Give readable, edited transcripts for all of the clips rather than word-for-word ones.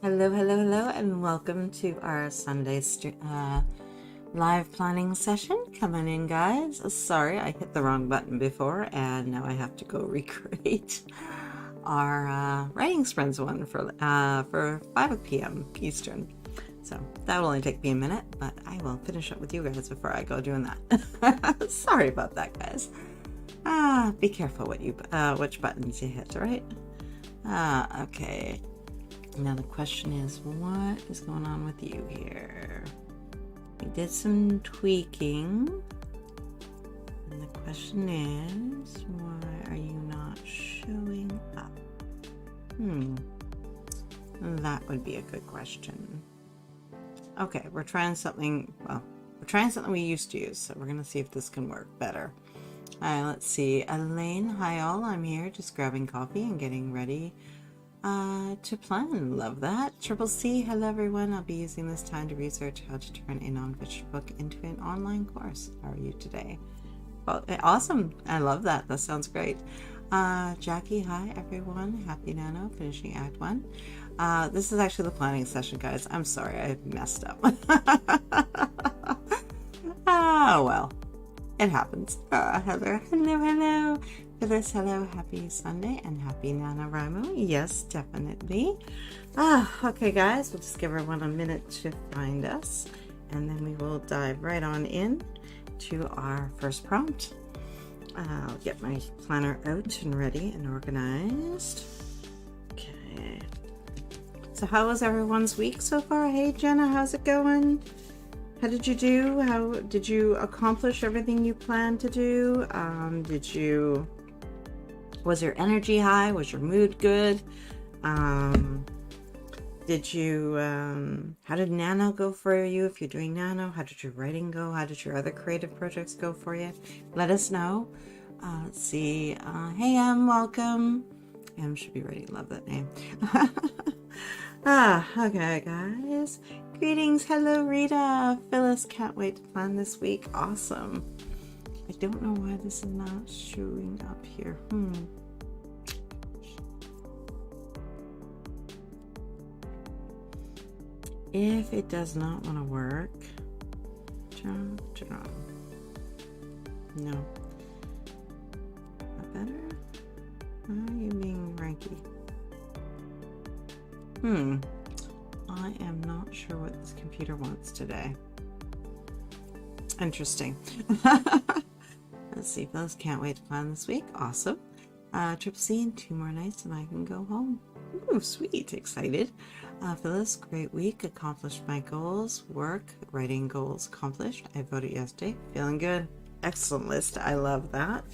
Hello, hello, hello, and welcome to our Sunday live planning session. Come on in, guys. Sorry, I hit the wrong button before, and now I have to go recreate our writing sprints one for 5 p.m. Eastern. So that will only take me a minute, but I will finish up with you guys before I go doing that. Sorry about that, guys. Be careful which buttons you hit, right? Okay. Now the question is, what is going on with you here? We did some tweaking. And the question is, why are you not showing up? That would be a good question. Okay, we're trying something we used to use, so we're going to see if this can work better. Let's see. Elaine, hi all. I'm here just grabbing coffee and getting ready to plan. Love that. Triple C, hello everyone. I'll be using this time to research how to turn a non-fiction book into an online course. How are you today? Well, awesome. I love that. That sounds great. Jackie, hi everyone. Happy Nano, finishing Act 1. This is actually the planning session, guys. I'm sorry, I messed up. Oh, well. It happens. Heather, hello. Phyllis, hello. Happy Sunday and happy NaNoWriMo. Yes, definitely. Okay, guys. We'll just give everyone a minute to find us, and then we will dive right on in to our first prompt. I'll get my planner out and ready and organized. Okay. So how was everyone's week so far? Hey, Jenna, how's it going? How did you do? How did you accomplish everything you planned to do? Was your energy high? Was your mood good? How did Nano go for you if you're doing Nano? How did your writing go? How did your other creative projects go for you? Let us know. Let's see. Hey, Em, welcome. Em should be ready. Love that name. Okay, guys. Greetings. Hello, Rita. Phyllis, can't wait to plan this week. Awesome. I don't know why this is not showing up here. If it does not want to work, no. Not better? Are you being ranky? I am not sure what this computer wants today. Interesting. Let's see. Phyllis, can't wait to plan this week. Awesome. Triple C in 2 more nights and I can go home. Ooh, sweet. Excited. Phyllis, great week. Accomplished my goals. Work, writing goals accomplished. I voted yesterday. Feeling good. Excellent list. I love that.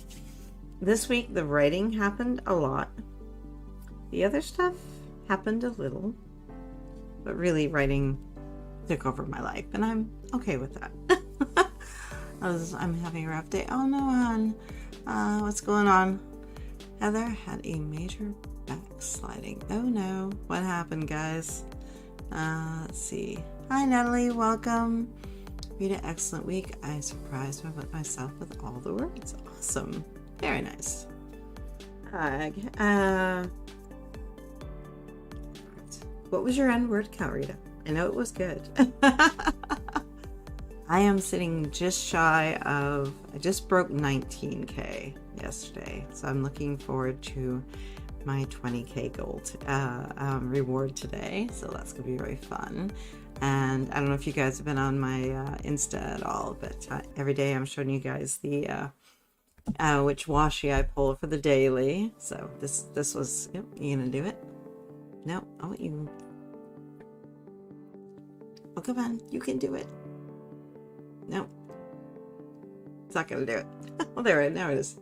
This week, the writing happened a lot. The other stuff happened a little. But really, writing took over my life, and I'm okay with that. I'm having a rough day. Oh no, hon. What's going on? Heather had a major backsliding. Oh no, what happened, guys? Let's see. Hi, Natalie. Welcome. Rita, excellent week. I surprised myself with all the words. Awesome. Very nice. Hi. What was your end word count, Rita? I know it was good. I am sitting just shy of, I just broke 19K yesterday. So I'm looking forward to my 20K goal reward today. So that's going to be very fun. And I don't know if you guys have been on my Insta at all, but every day I'm showing you guys the which washi I pull for the daily. So this was, yep, you gonna do it? No, I want you. Oh, come on, you can do it. No, it's not gonna do it. Oh, there, now it is.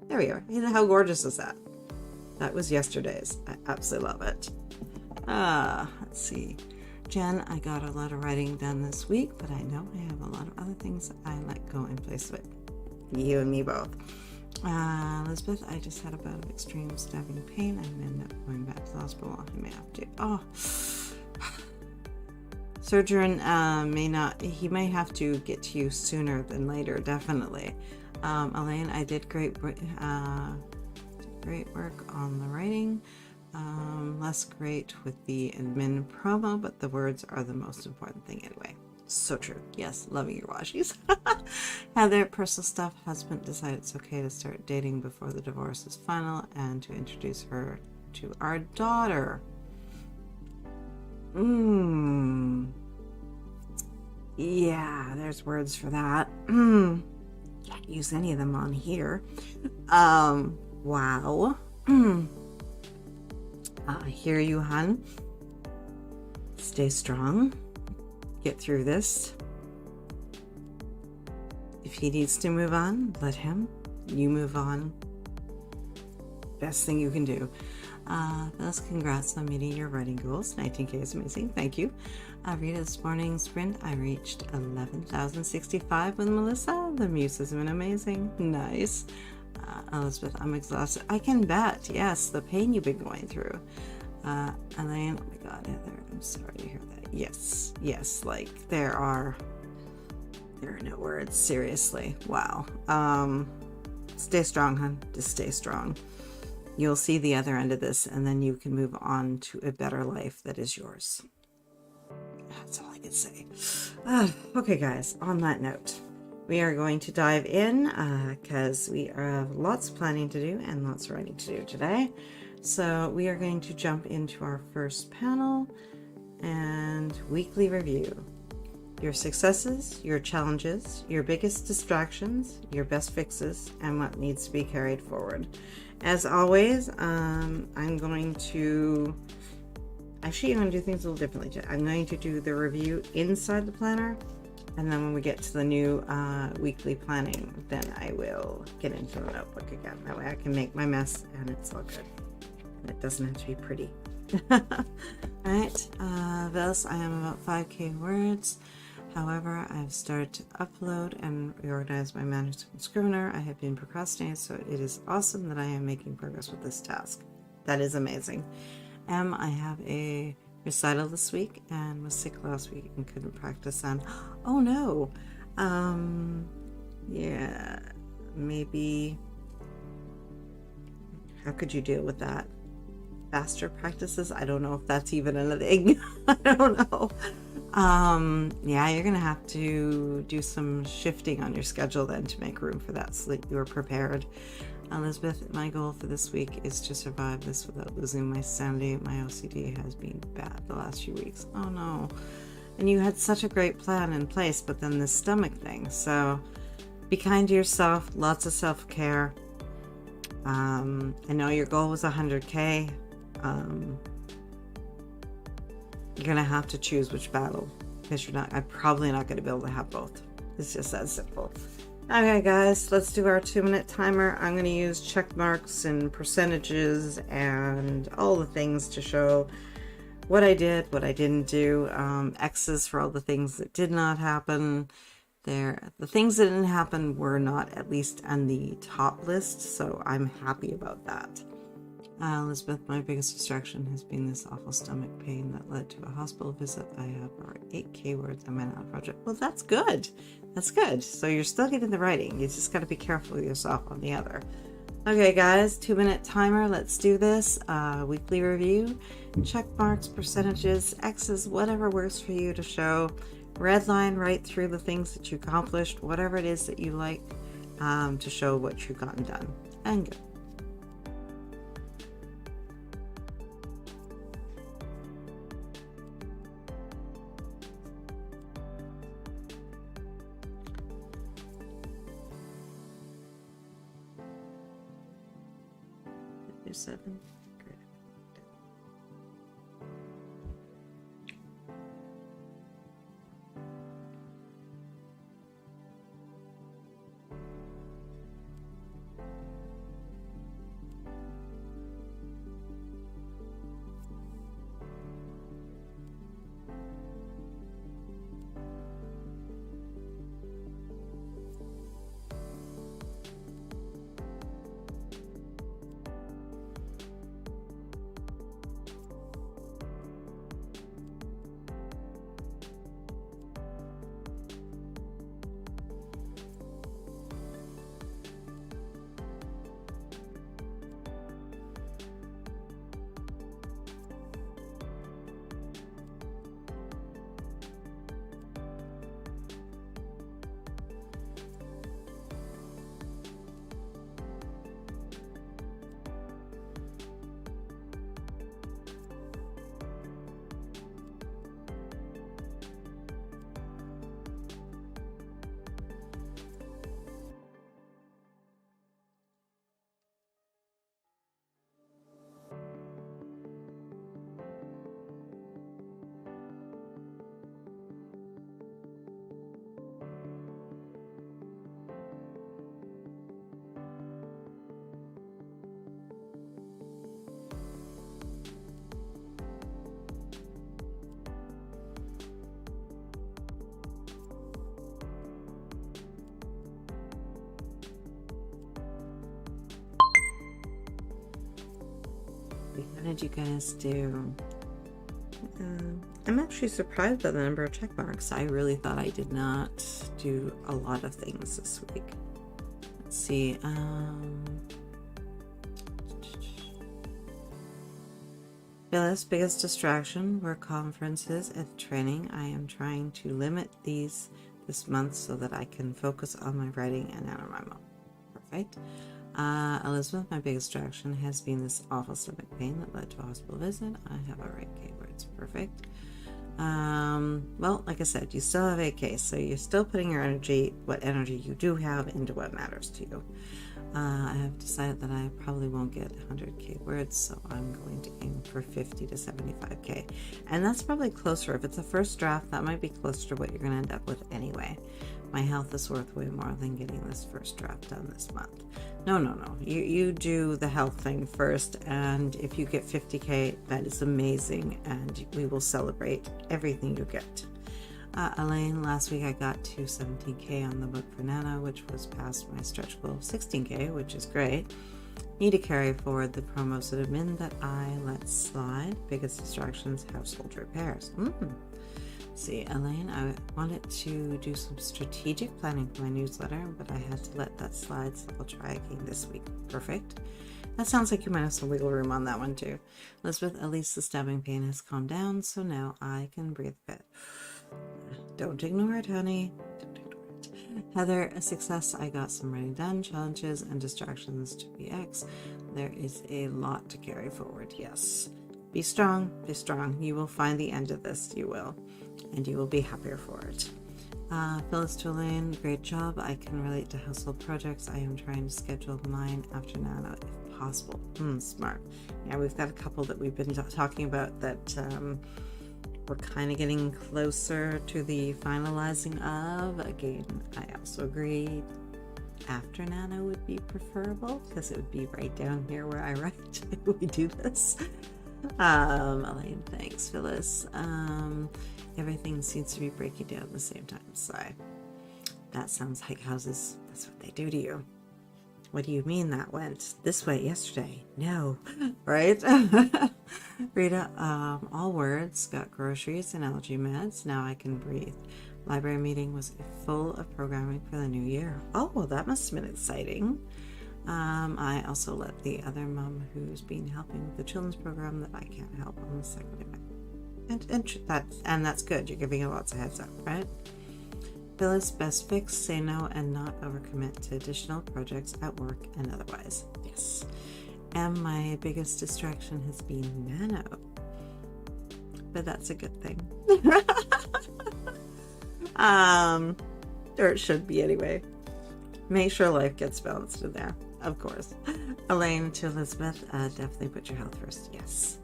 There we are. How gorgeous is that? That was yesterday's. I absolutely love it. Let's see. Jen, I got a lot of writing done this week, but I know I have a lot of other things that I let go in place of it. You and me both. Elizabeth, I just had a bout of extreme stabbing pain. I may end up going back to the hospital. I may have to. Oh, surgeon he may have to get to you sooner than later, definitely. Elaine, I did great work on the writing, Less great with the admin promo, but the words are the most important thing anyway. So true. Yes, loving your washies. Heather, personal stuff. Husband decided it's okay to start dating before the divorce is final and to introduce her to our daughter. Yeah, there's words for that. Can't use any of them on here. Wow. I hear you, hun. Stay strong. Get through this. If he needs to move on, let him. You move on. Best thing you can do. Thus, congrats on meeting your writing goals. 19K is amazing. Thank you. Rita, this morning's sprint, I reached 11,065 with Melissa. The muse has been amazing. Nice. Elizabeth, I'm exhausted. I can bet. Yes, the pain you've been going through. Elaine, oh my God, Heather, I'm sorry to hear that. Yes, like there are no words. Seriously. Wow. Stay strong, hon. Just stay strong. You'll see the other end of this, and then you can move on to a better life that is yours. That's all I can say. Okay, guys, on that note, we are going to dive in because we have lots of planning to do and lots of writing to do today. So we are going to jump into our first panel and weekly review. Your successes, your challenges, your biggest distractions, your best fixes, and what needs to be carried forward. As always, I'm going to do things a little differently. I'm going to do the review inside the planner, and then when we get to the new weekly planning, then I will get into the notebook again. That way I can make my mess and it's all good. And it doesn't have to be pretty. Alright, this I am about 5K words. However, I've started to upload and reorganize my manuscript scrivener. I have been procrastinating, so it is awesome that I am making progress with this task. That is amazing. I have a recital this week and was sick last week and couldn't practice on. Oh no. Yeah, maybe. How could you deal with that? Faster practices? I don't know if that's even a thing. I don't know. Yeah, you're gonna have to do some shifting on your schedule then to make room for that so that you are prepared. Elizabeth, my goal for this week is to survive this without losing my sanity. My OCD has been bad the last few weeks. Oh no. And you had such a great plan in place, but then this stomach thing. So be kind to yourself, lots of self-care. I know your goal was 100K. You're gonna have to choose which battle because I'm probably not gonna be able to have both. It's just that simple. Okay guys, let's do our 2-minute timer. I'm gonna use check marks and percentages and all the things to show what I did, what I didn't do, X's for all the things that did not happen. The things that didn't happen were not at least on the top list, so I'm happy about that. Elizabeth, my biggest distraction has been this awful stomach pain that led to a hospital visit. I have our 8K words on my now project. Well, that's good. That's good. So you're still getting the writing. You just got to be careful with yourself on the other. Okay, guys, 2-minute timer. Let's do this. Weekly review. Check marks, percentages, X's, whatever works for you to show. Red line right through the things that you accomplished, whatever it is that you like to show what you've gotten done. And go. Do 7. Great. What did you guys do? I'm actually surprised by the number of check marks. I really thought I did not do a lot of things this week. Let's see. Phyllis, biggest distraction were conferences and training. I am trying to limit these this month so that I can focus on my writing and NaNoWriMo. Perfect. Elizabeth, my biggest distraction has been this awful stomach pain that led to a hospital visit. I have a right keywords. Perfect. Well, like I said, you still have 8K, so you're still putting your energy, what energy you do have, into what matters to you. I have decided that I probably won't get 100K words, so I'm going to aim for 50 to 75K. And that's probably closer. If it's a first draft, that might be closer to what you're going to end up with anyway. My health is worth way more than getting this first draft done this month. No. You do the health thing first, and if you get 50K, that is amazing, and we will celebrate everything you get. Elaine, last week I got to 17K on the book for Nano, which was past my stretch goal of 16K, which is great. Need to carry forward the promos at admin that I let slide. Biggest distractions, household repairs. See, Elaine, I wanted to do some strategic planning for my newsletter, but I had to let that slide, so I'll try again this week. Perfect. That sounds like you might have some wiggle room on that one too. Elizabeth, at least the stabbing pain has calmed down, so now I can breathe a bit. Don't ignore it, honey. Don't ignore it. Heather, a success. I got some writing done, challenges, and distractions to BX. There is a lot to carry forward, yes. Be strong, be strong. You will find the end of this, you will. And you will be happier for it. Phyllis to Elaine, great job. I can relate to household projects. I am trying to schedule mine after Nano if possible. Smart. Yeah, we've got a couple that we've been talking about that we're kind of getting closer to the finalizing of. Again, I also agree after Nano would be preferable because it would be right down here where I write. We do this. Elaine, thanks. Phyllis, everything seems to be breaking down at the same time. So that sounds like houses. That's what they do to you. What do you mean that went this way yesterday? No, right? Rita, all words, got groceries and allergy meds. Now I can breathe. Library meeting was full of programming for the new year. Oh, well, that must have been exciting. I also let the other mom who's been helping with the children's program that I can't help on the second event. And that's good. You're giving it lots of heads up, right? Phyllis, best fix, say no and not overcommit to additional projects at work and otherwise. Yes. And my biggest distraction has been Nano. But that's a good thing. Or it should be anyway. Make sure life gets balanced in there, of course. Elaine to Elizabeth, definitely put your health first. Yes.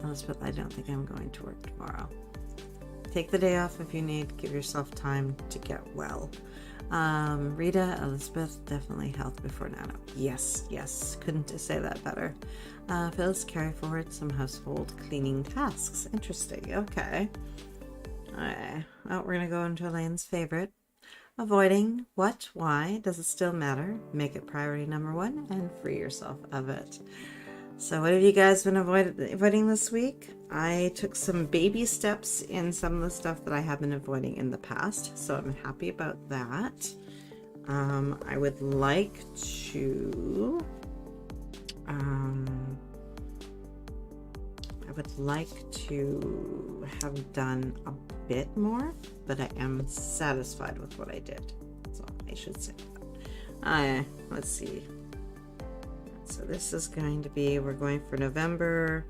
Elizabeth, I don't think I'm going to work tomorrow. Take the day off if you need. Give yourself time to get well. Rita, Elizabeth, definitely health before Nano. Yes. Couldn't say that better. Phyllis, carry forward some household cleaning tasks. Interesting. Okay. Alright. Well, we're going to go into Elaine's favorite. Avoiding what, why, does it still matter? Make it priority number 1 and free yourself of it. So what have you guys been avoiding this week? I took some baby steps in some of the stuff that I have been avoiding in the past, so I'm happy about that. I would like to have done a bit more, but I am satisfied with what I did. So I should say that. Let's see. So this is going to be, we're going for November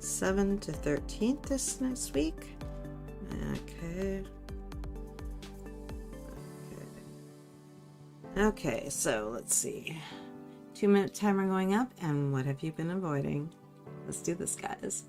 7th to 13th this next week. Okay, so let's see. 2-minute timer going up, and what have you been avoiding? Let's do this, guys.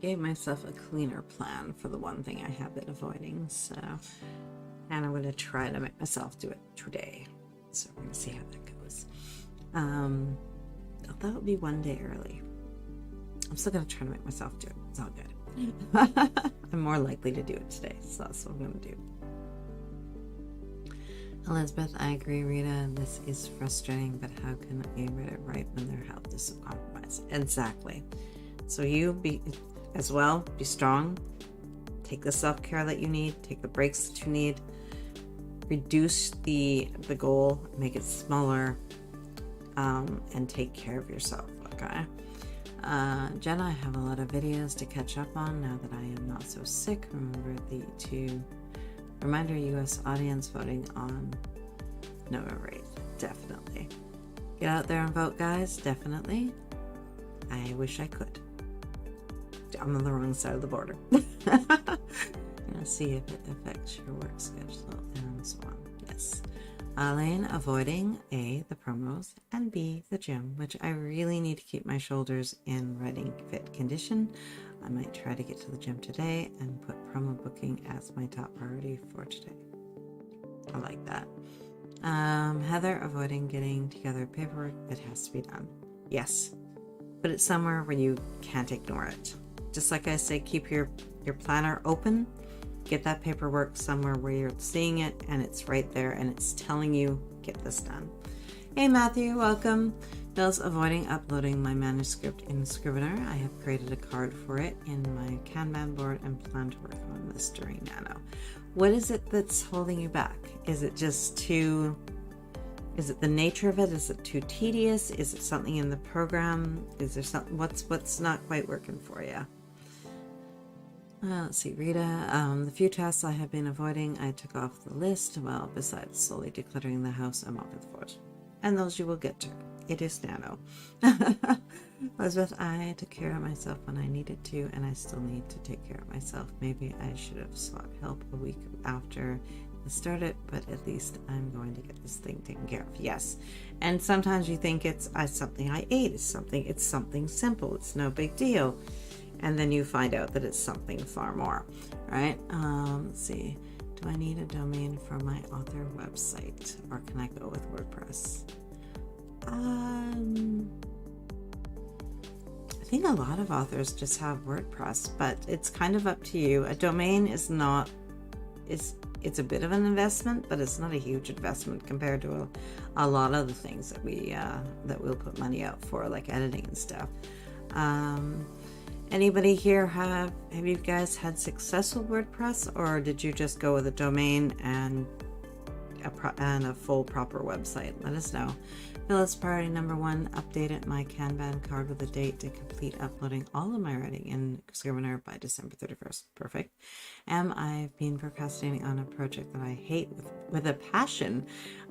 gave myself a cleaner plan for the one thing I have been avoiding, so, and I'm going to try to make myself do it today. So we're going to see how that goes. That would be one day early. I'm still going to try to make myself do it. It's all good. I'm more likely to do it today, so that's what I'm going to do. Elizabeth, I agree, Rita. This is frustrating, but how can I read it right when their health is so compromised? Exactly. So you be as well, be strong. Take the self-care that you need. Take the breaks that you need. Reduce the goal. Make it smaller. And take care of yourself, okay? Jenna, I have a lot of videos to catch up on now that I am not so sick. Remember to reminder U.S. audience voting on November 8th. Definitely. Get out there and vote, guys. Definitely. I wish I could. I'm on the wrong side of the border. Let's see if it affects your work schedule and so on. Yes. Lane, avoiding A, the promos, and B, the gym, which I really need to keep my shoulders in riding fit condition. I might try to get to the gym today and put promo booking as my top priority for today. I like that. Heather, avoiding getting together paperwork that has to be done. Yes. Put it somewhere where you can't ignore it. Just like I say, keep your planner open. Get that paperwork somewhere where you're seeing it and it's right there and it's telling you, get this done. Hey Matthew, welcome. Bill's avoiding uploading my manuscript in Scrivener. I have created a card for it in my Kanban board and plan to work on this during Nano. What is it that's holding you back? Is it just too... Is it the nature of it? Is it too tedious? Is it something in the program? Is there something... What's not quite working for you? Let's see, Rita. The few tasks I have been avoiding, I took off the list. Well, besides slowly decluttering the house, I'm off the floors. And those you will get to. It is Nano. Elizabeth, I took care of myself when I needed to, and I still need to take care of myself. Maybe I should have sought help a week after I started, but at least I'm going to get this thing taken care of. Yes. And sometimes you think it's something I ate. It's something simple. It's no big deal. And then you find out that it's something far more, right? Let's see. Do I need a domain for my author website, or can I go with WordPress? I think a lot of authors just have WordPress, but it's kind of up to you. A domain is not, it's a bit of an investment, but it's not a huge investment compared to a lot of the things that we'll put money out for, like editing and stuff. Anybody here have you guys had successful WordPress, or did you just go with a domain and a full proper website? Let us know. Phyllis, priority number 1, updated my Kanban card with a date to complete uploading all of my writing in Scrivener by December 31st. Perfect. I've been procrastinating on a project that I hate with a passion.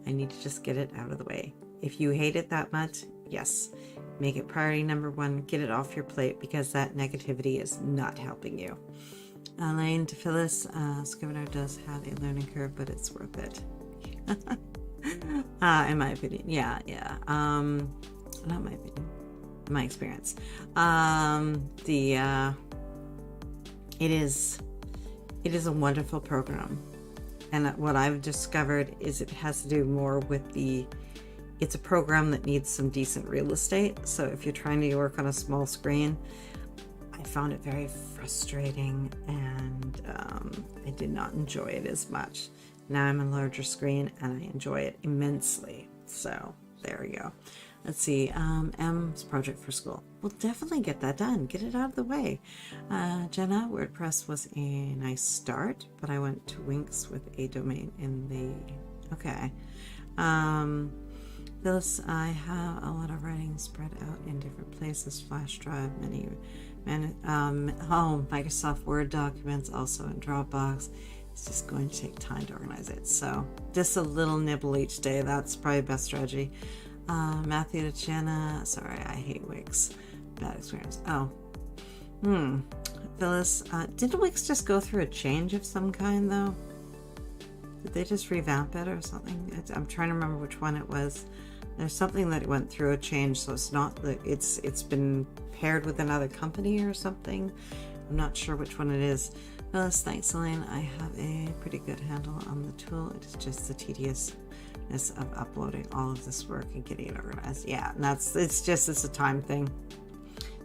I need to just get it out of the way. If you hate it that much, yes. Make it priority number 1. Get it off your plate, because that negativity is not helping you. Elaine, to Phyllis, Scrivener does have a learning curve, but it's worth it. In my opinion, yeah. Not my opinion, my experience. It is a wonderful program, and what I've discovered is it has to do more with it's a program that needs some decent real estate. So if you're trying to work on a small screen, I found it very frustrating, and I did not enjoy it as much. Now I'm on a larger screen and I enjoy it immensely. So there we go. Let's see, M's project for school. We'll definitely get that done. Get it out of the way. Jenna, WordPress was a nice start, but I went to Winx with a domain in the... Okay. Phyllis, I have a lot of writing spread out in different places. Flash drive, Microsoft Word documents, also in Dropbox. It's just going to take time to organize it. So just a little nibble each day. That's probably the best strategy. Matthew to Jenna. Sorry, I hate Wix. Bad experience. Oh. Phyllis, didn't Wix just go through a change of some kind, though? Did they just revamp it or something? I'm trying to remember which one it was. There's something that went through a change, so it's not that it's been paired with another company or something. I'm not sure which one it is. Phyllis, thanks, Elaine. I have a pretty good handle on the tool. It is just the tediousness of uploading all of this work and getting it organized. Yeah, and it's a time thing.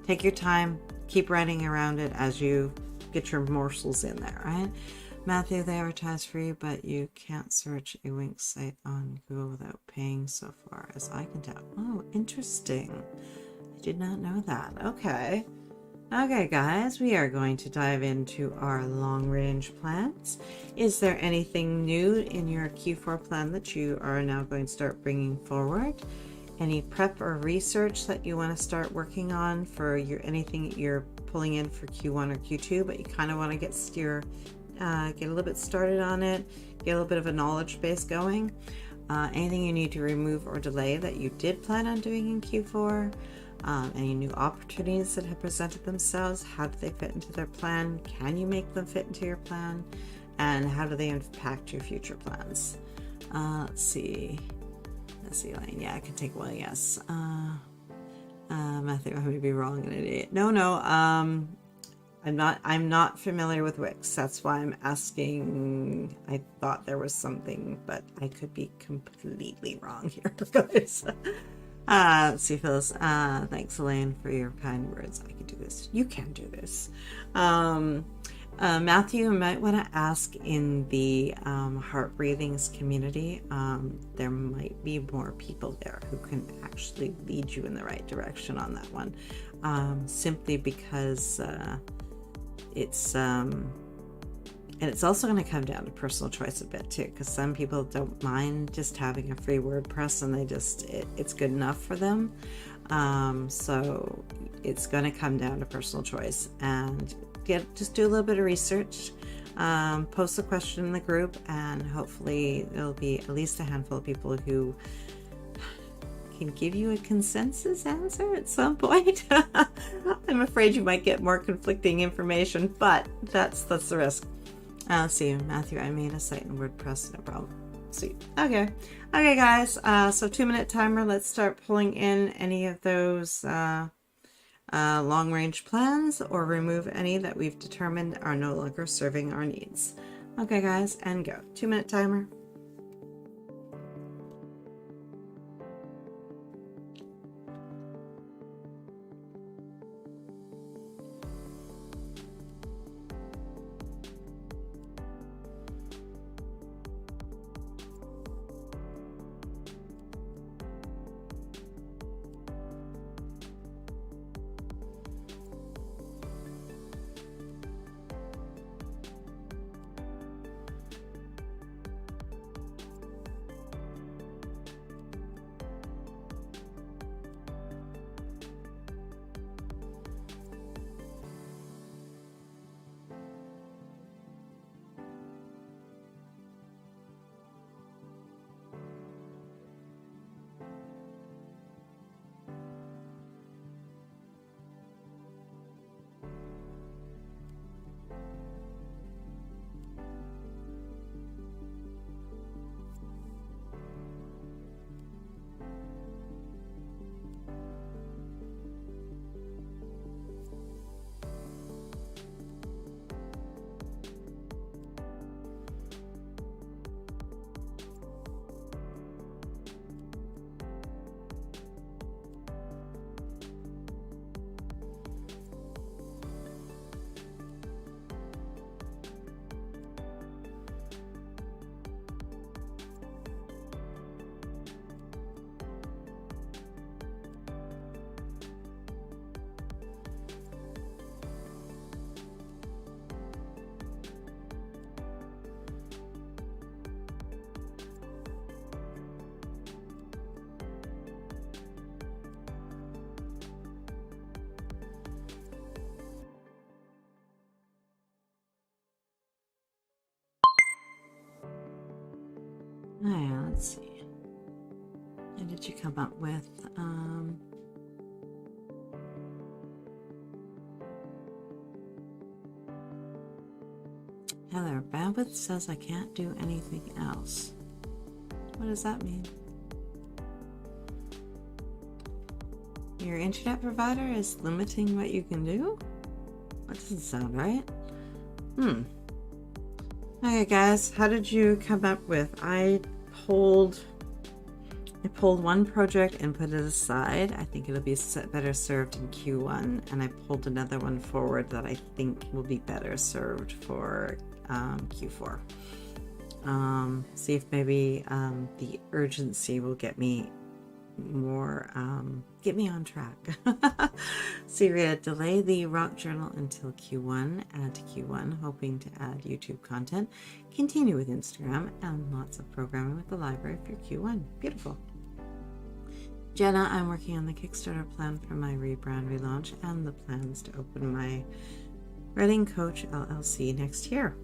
Take your time, keep writing around it as you get your morsels in there, right? Matthew, they advertise for you, but you can't search a Wink site on Google without paying so far as I can tell. Oh, interesting. I did not know that. Okay. Okay, guys, we are going to dive into our long-range plans. Is there anything new in your Q4 plan that you are now going to start bringing forward? Any prep or research that you want to start working on for anything you're pulling in for Q1 or Q2, but you kind of want to get a little bit started on it, get a little bit of a knowledge base going? Anything you need to remove or delay that you did plan on doing in Q4? Any new opportunities that have presented themselves? How do they fit into their plan? Can you make them fit into your plan? And how do they impact your future plans? Let's see, Elaine. Yeah, I can take one. Yes. Matthew, I may be wrong, an idiot. No. I'm not familiar with Wix. That's why I'm asking. I thought there was something, but I could be completely wrong here, guys. Let's see, Phyllis. Thanks, Elaine, for your kind words. I can do this. You can do this. Matthew, you might want to ask in the heart breathings community. There might be more people there who can actually lead you in the right direction on that one. Simply because and it's also going to come down to personal choice a bit too, because some people don't mind just having a free WordPress and it's good enough for them. So it's going to come down to personal choice, and just do a little bit of research, post a question in the group, and hopefully there'll be at least a handful of people who can give you a consensus answer at some point. I'm afraid you might get more conflicting information, but that's the risk. Let's see, Matthew, I made a site in WordPress, no problem. Sweet. Okay, guys. So 2-minute timer. Let's start pulling in any of those long-range plans, or remove any that we've determined are no longer serving our needs. Okay, guys, and go. 2-minute timer. Yeah, let's see. What did you come up with? Heather, bandwidth says I can't do anything else. What does that mean? Your internet provider is limiting what you can do? That doesn't sound right. Okay, guys, how did you come up with? I pulled one project and put it aside. I think it'll be better served in Q1, and I pulled another one forward that I think will be better served for Q4. See if maybe the urgency will get me more, get me on track. So we're going to delay the rock journal until Q1, add to Q1, hoping to add YouTube content, continue with Instagram, and lots of programming with the library for Q1. Beautiful. Jenna, I'm working on the Kickstarter plan for my rebrand relaunch and the plans to open my Writing Coach LLC next year.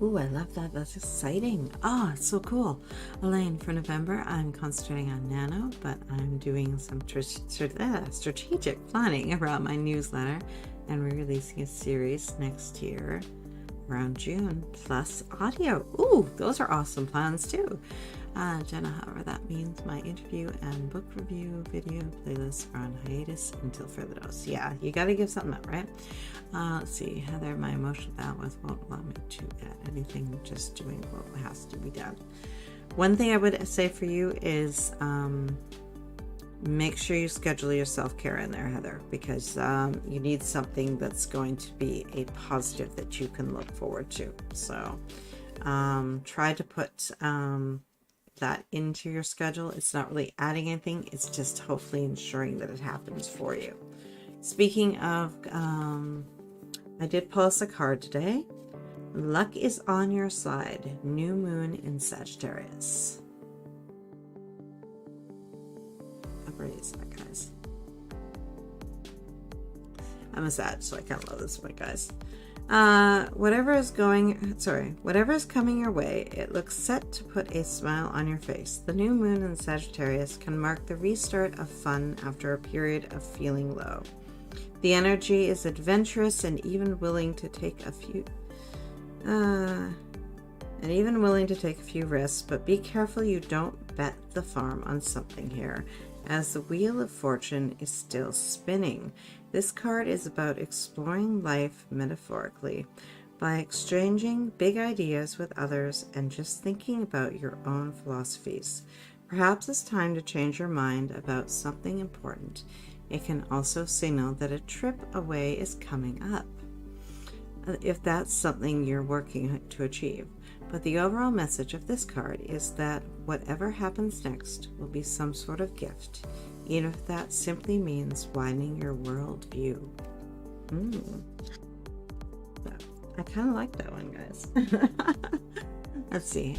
Ooh, I love that. That's exciting. Oh, it's so cool. Elaine, for November, I'm concentrating on Nano, but I'm doing some strategic planning around my newsletter, and we're releasing a series next year around June, plus audio. Ooh, those are awesome plans too. Jenna, however, that means my interview and book review video playlists are on hiatus until further notice. Yeah, you got to give something up, right? Let's see. Heather, my emotional bandwidth won't allow me to add anything, just doing what has to be done. One thing I would say for you is make sure you schedule your self-care in there, Heather, because you need something that's going to be a positive that you can look forward to. So try to put that into your schedule. It's not really adding anything, it's just hopefully ensuring that it happens for you. Speaking of, I did pull us a card today. Luck is on your side. New moon in Sagittarius. How great is that, guys? I'm a Sag, so I kind of love this one, guys. Whatever is coming your way, it looks set to put a smile on your face. The new moon in Sagittarius can mark the restart of fun after a period of feeling low. The energy is adventurous and even willing to take a few risks, but be careful you don't bet the farm on something here, as the wheel of fortune is still spinning. This card is about exploring life metaphorically by exchanging big ideas with others and just thinking about your own philosophies. Perhaps it's time to change your mind about something important. It can also signal that a trip away is coming up, if that's something you're working to achieve. But the overall message of this card is that whatever happens next will be some sort of gift, even if that simply means widening your worldview. I kind of like that one, guys. Let's see.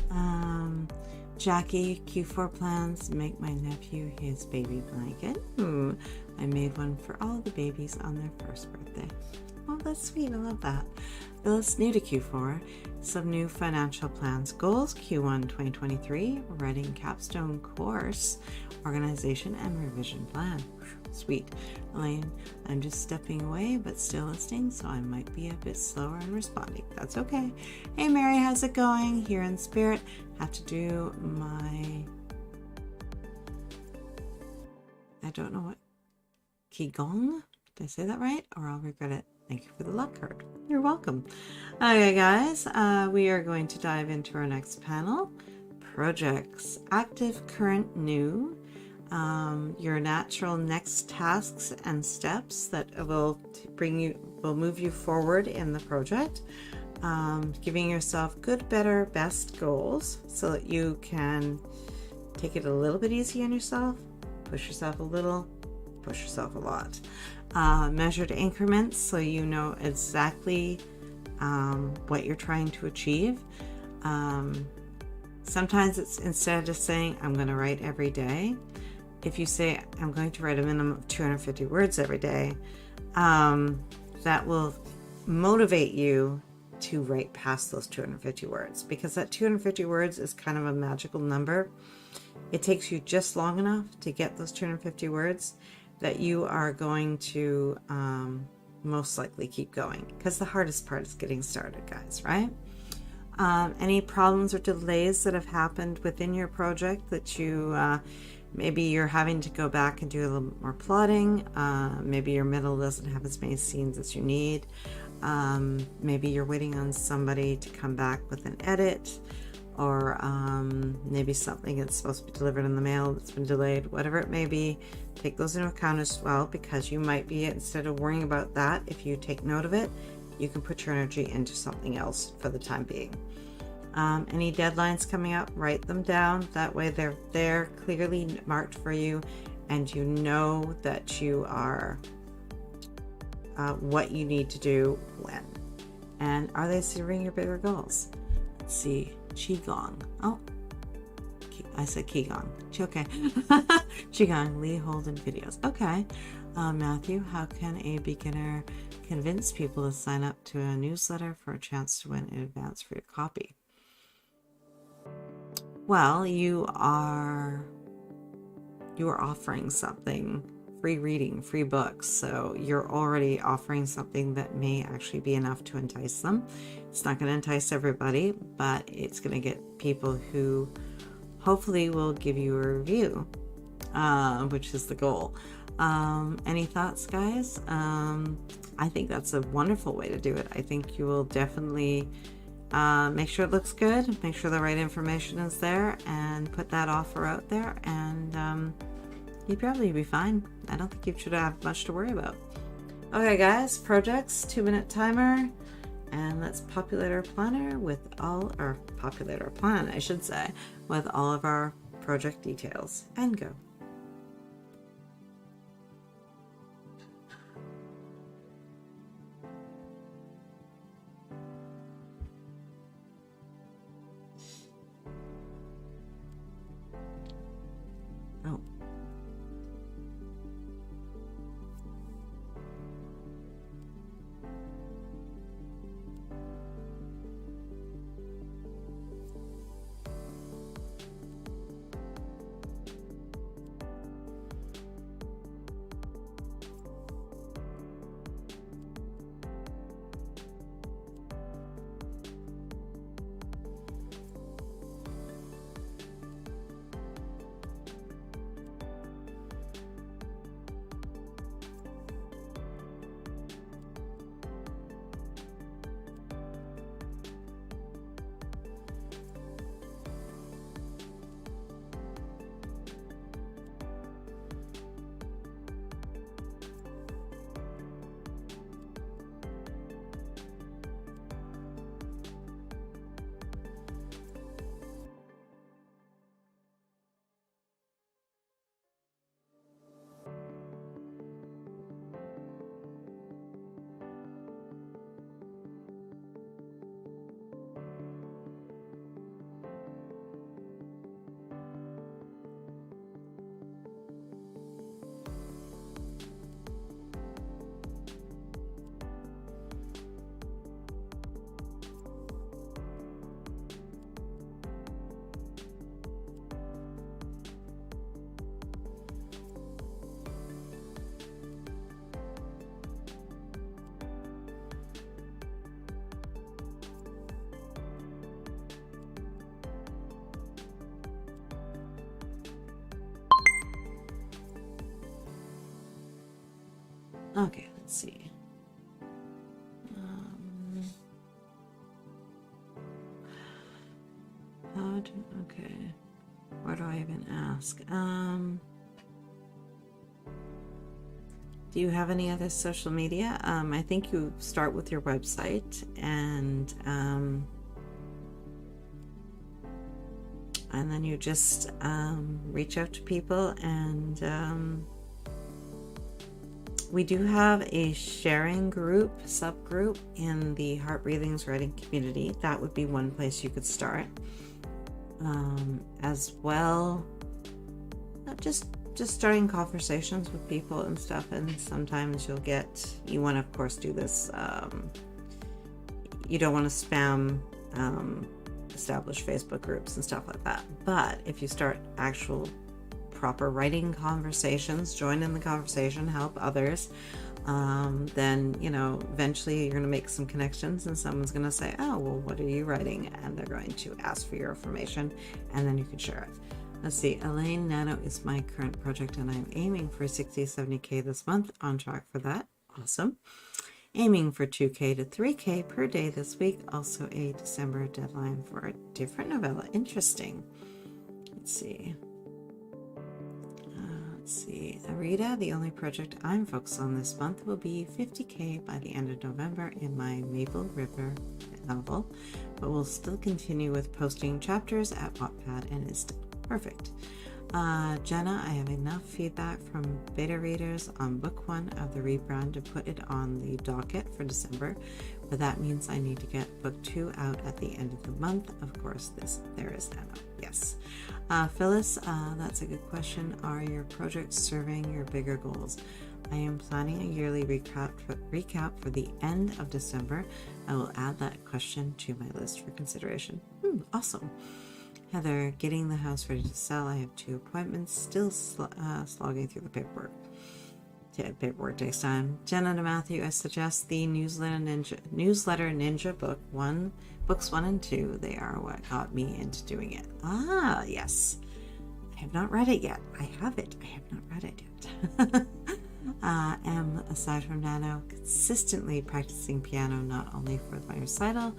Jackie, Q4 plans, make my nephew his baby blanket. I made one for all the babies on their first birthday. Oh, that's sweet. I love that. Phyllis, new to Q4, some new financial plans, goals, Q1 2023, writing capstone course, organization and revision plan. Sweet. Elaine, I'm just stepping away but still listening, so I might be a bit slower in responding. That's okay. Hey Mary, how's it going? Here in spirit. Have to do my, I don't know what, Qigong? Did I say that right? Or I'll regret it. Thank you for the luck card. You're welcome. Okay, guys, we are going to dive into our next panel. Projects, active, current, new. Your natural next tasks and steps that will move you forward in the project. Giving yourself good, better, best goals so that you can take it a little bit easy on yourself, push yourself a little, push yourself a lot. Measured increments so you know exactly what you're trying to achieve. Sometimes it's, instead of just saying I'm going to write every day, if you say I'm going to write a minimum of 250 words every day, that will motivate you to write past those 250 words, because that 250 words is kind of a magical number. It takes you just long enough to get those 250 words that you are going to most likely keep going, because the hardest part is getting started, guys, right? Any problems or delays that have happened within your project that you Maybe you're having to go back and do a little more plotting. Maybe your middle doesn't have as many scenes as you need. Maybe you're waiting on somebody to come back with an edit, or maybe something that's supposed to be delivered in the mail that's been delayed. Whatever it may be, take those into account as well, because you might be, instead of worrying about that, if you take note of it, you can put your energy into something else for the time being. Any deadlines coming up, write them down. That way they're there, clearly marked for you, and you know that you are what you need to do when. And are they serving your bigger goals? Let's see. Qigong. Oh, I said Qigong. Okay. Qigong, Lee Holden videos. Okay. Matthew, how can a beginner convince people to sign up to a newsletter for a chance to win in advance for your copy? Well, you are offering something, free reading, free books. So you're already offering something that may actually be enough to entice them. It's not going to entice everybody, but it's going to get people who hopefully will give you a review, which is the goal. Any thoughts, guys? I think that's a wonderful way to do it. I think you will definitely make sure it looks good, make sure the right information is there, and put that offer out there, and you'd probably be fine. I don't think you should have much to worry about. Okay, guys, projects, 2-minute timer, and let's populate our planner with all, or populate our plan, I should say, with all of our project details, and go. Oh. Okay, let's see. Okay, where do I even ask? Do you have any other social media? I think you start with your website, and then you just reach out to people, and we do have a sharing group, subgroup in the Heart Breathings writing community. That would be one place you could start. As well, just starting conversations with people and stuff, and sometimes you want to, of course, do this, you don't want to spam established Facebook groups and stuff like that, but if you start actual proper writing conversations, join in the conversation, help others, then eventually you're going to make some connections, and someone's going to say, oh well, what are you writing, and they're going to ask for your information, and then you can share it. Let's see, Elaine, Nano is my current project and I'm aiming for 60, 70K this month. On track for that. Awesome. Aiming for 2K to 3K per day this week. Also a December deadline for a different novella. Interesting. Let's see. Arita, the only project I'm focused on this month will be 50K by the end of November in my Maple River novel, but we'll still continue with posting chapters at Wattpad and Instant. Perfect. Jenna, I have enough feedback from beta readers on book 1 of the rebrand to put it on the docket for December, but that means I need to get book 2 out at the end of the month. Of course, there is Nano. Yes. Phyllis, that's a good question. Are your projects serving your bigger goals? I am planning a yearly recap for the end of December. I will add that question to my list for consideration. Awesome. Heather, getting the house ready to sell. I have 2 appointments, still slogging through the paperwork. Yeah, paperwork takes time. Jenna to Matthew, I suggest the Newsletter Ninja books 1 and 2. They are what got me into doing it. Ah, yes. I have not read it yet. I have it. I have not read it yet. Aside from Nano, consistently practicing piano not only for my recital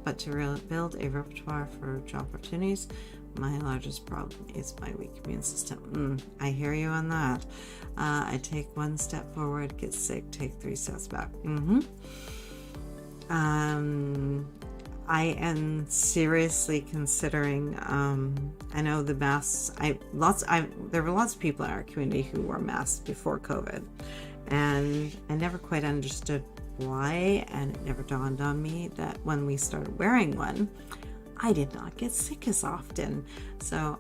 but to build a repertoire for job opportunities. My largest problem is my weak immune system. I hear you on that. I take 1 step forward, get sick, take 3 steps back. I am seriously considering, I know the masks, there were lots of people in our community who wore masks before COVID, and I never quite understood why, and it never dawned on me that when we started wearing one, I did not get sick as often. So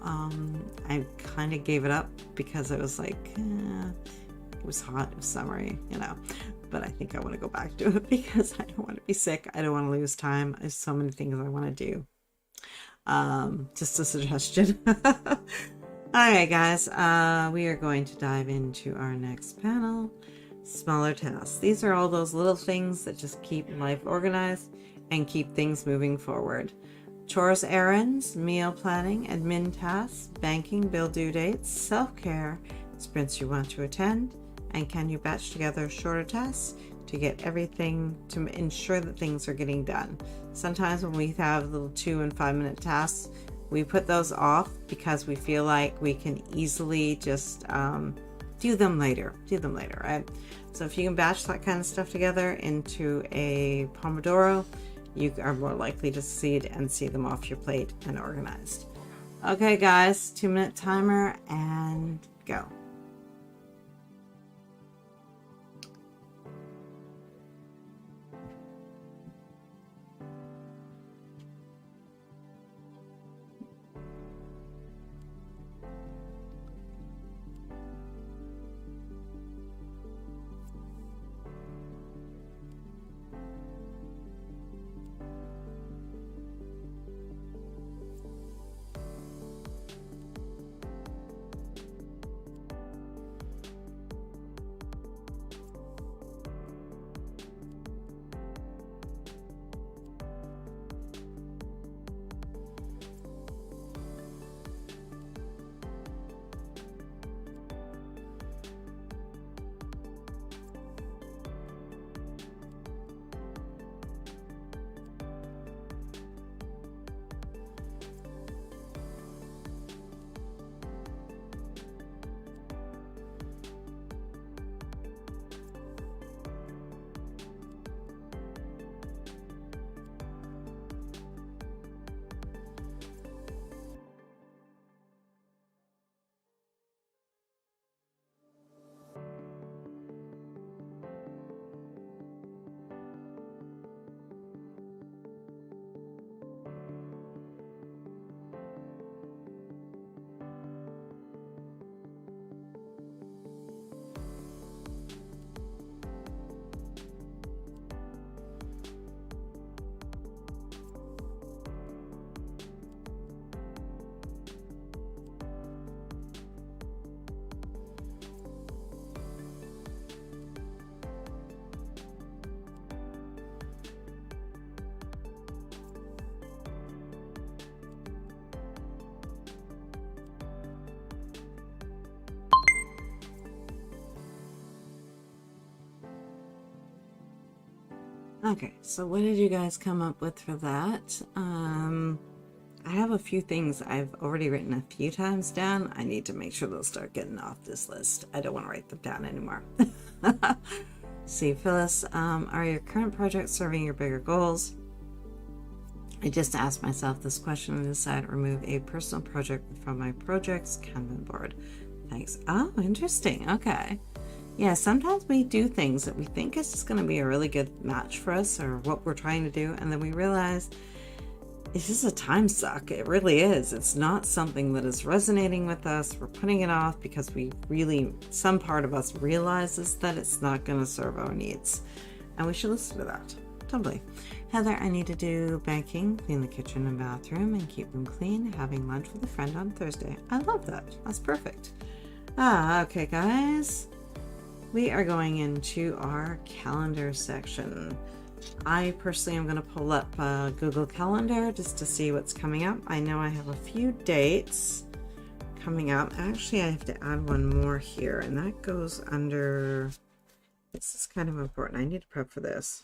I kind of gave it up because it was like, it was hot, it was summery, but I think I want to go back to it because I don't want to be sick. I don't want to lose time. There's so many things I want to do. Just a suggestion. All right, guys, we are going to dive into our next panel. Smaller tasks. These are all those little things that just keep life organized and keep things moving forward. Chores, errands, meal planning, admin tasks, banking, bill due dates, self-care, sprints you want to attend, and can you batch together shorter tasks to get everything, to ensure that things are getting done. Sometimes when we have little 2 and 5 minute tasks, we put those off because we feel like we can easily just do them later, right? So if you can batch that kind of stuff together into a Pomodoro, you are more likely to succeed and see them off your plate and organized. Okay, guys, 2-minute timer and go. Okay, so what did you guys come up with for that? I have a few things I've already written a few times down. I need to make sure they'll start getting off this list. I don't want to write them down anymore. See, Phyllis, are your current projects serving your bigger goals? I just asked myself this question and decided to remove a personal project from my projects Kanban board. Thanks. Oh, interesting. Okay. Yeah, sometimes we do things that we think is just going to be a really good match for us or what we're trying to do, and then we realize it's just a time suck. It really is. It's not something that is resonating with us. We're putting it off because some part of us realizes that it's not going to serve our needs. And we should listen to that. Totally. Heather, I need to do banking, clean the kitchen and bathroom, and keep them clean, having lunch with a friend on Thursday. I love that. That's perfect. Okay, guys. We are going into our calendar section. I personally am going to pull up Google Calendar just to see what's coming up. I know I have a few dates coming up. Actually, I have to add one more here, and that goes under... This is kind of important. I need to prep for this.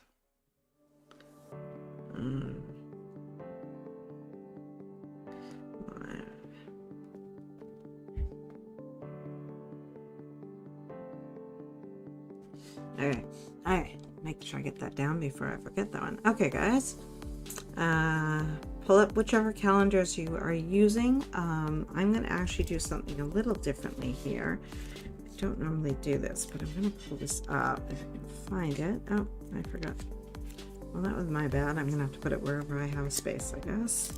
All right. Make sure I get that down before I forget that one. Okay, guys. Pull up whichever calendars you are using. I'm going to actually do something a little differently here. I don't normally do this, but I'm going to pull this up if I can find it. Oh, I forgot. Well, that was my bad. I'm going to have to put it wherever I have space, I guess.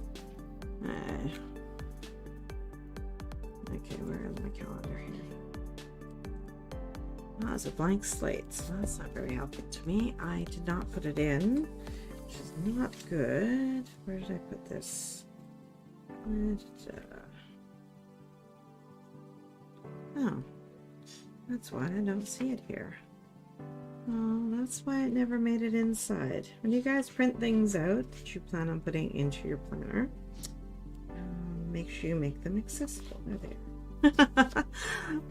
Okay, where is my calendar here? Oh, it's a blank slate, so that's not very helpful to me. I did not put it in, which is not good. Where did I put this? Oh, that's why I don't see it here. Oh, that's why it never made it inside. When you guys print things out that you plan on putting into your planner, make sure you make them accessible. There they are.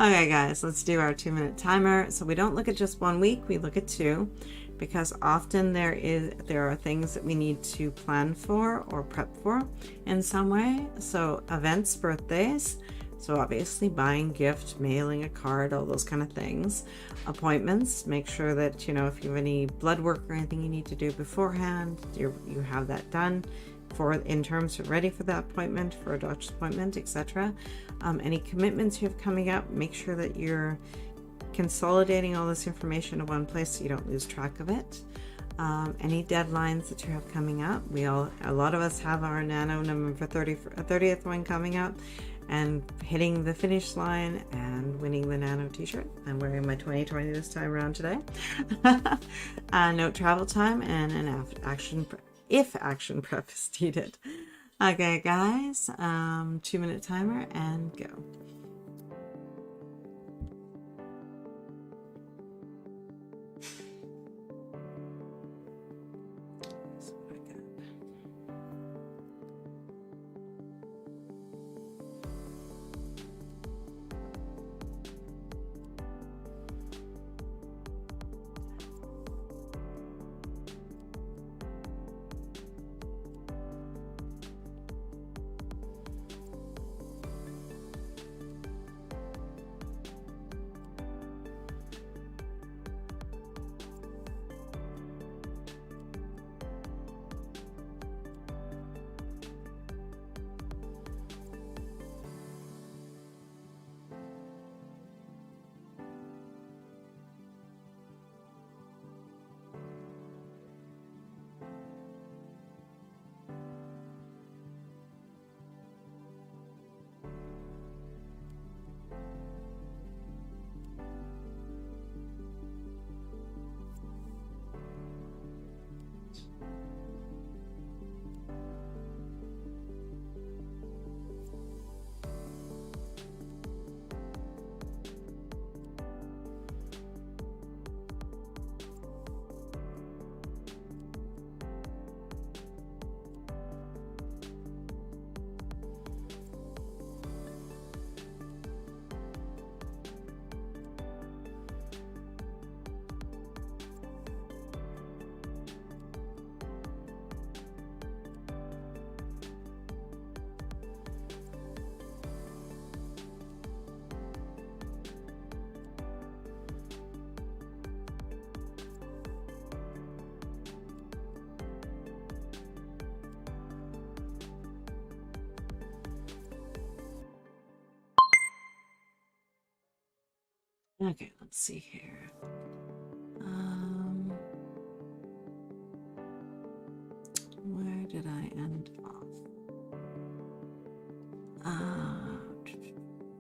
Okay, guys, let's do our 2-minute timer. So we don't look at just 1 week, we look at 2, because often there are things that we need to plan for or prep for in some way. So events, birthdays, so obviously buying gift, mailing a card, all those kind of things. Appointments, make sure that, you know, if you have any blood work or anything you need to do beforehand, you have that done in terms of ready for that appointment, for a doctor's appointment, etc. Any commitments you have coming up, make sure that you're consolidating all this information in one place so you don't lose track of it. Any deadlines that you have coming up. A lot of us have our Nano November 30th one coming up, and hitting the finish line and winning the Nano t-shirt. I'm wearing my 2020 this time around today. Note travel time and an if action prep is needed. Okay, guys, 2-minute timer and go. Okay, let's see here. Where did I end off?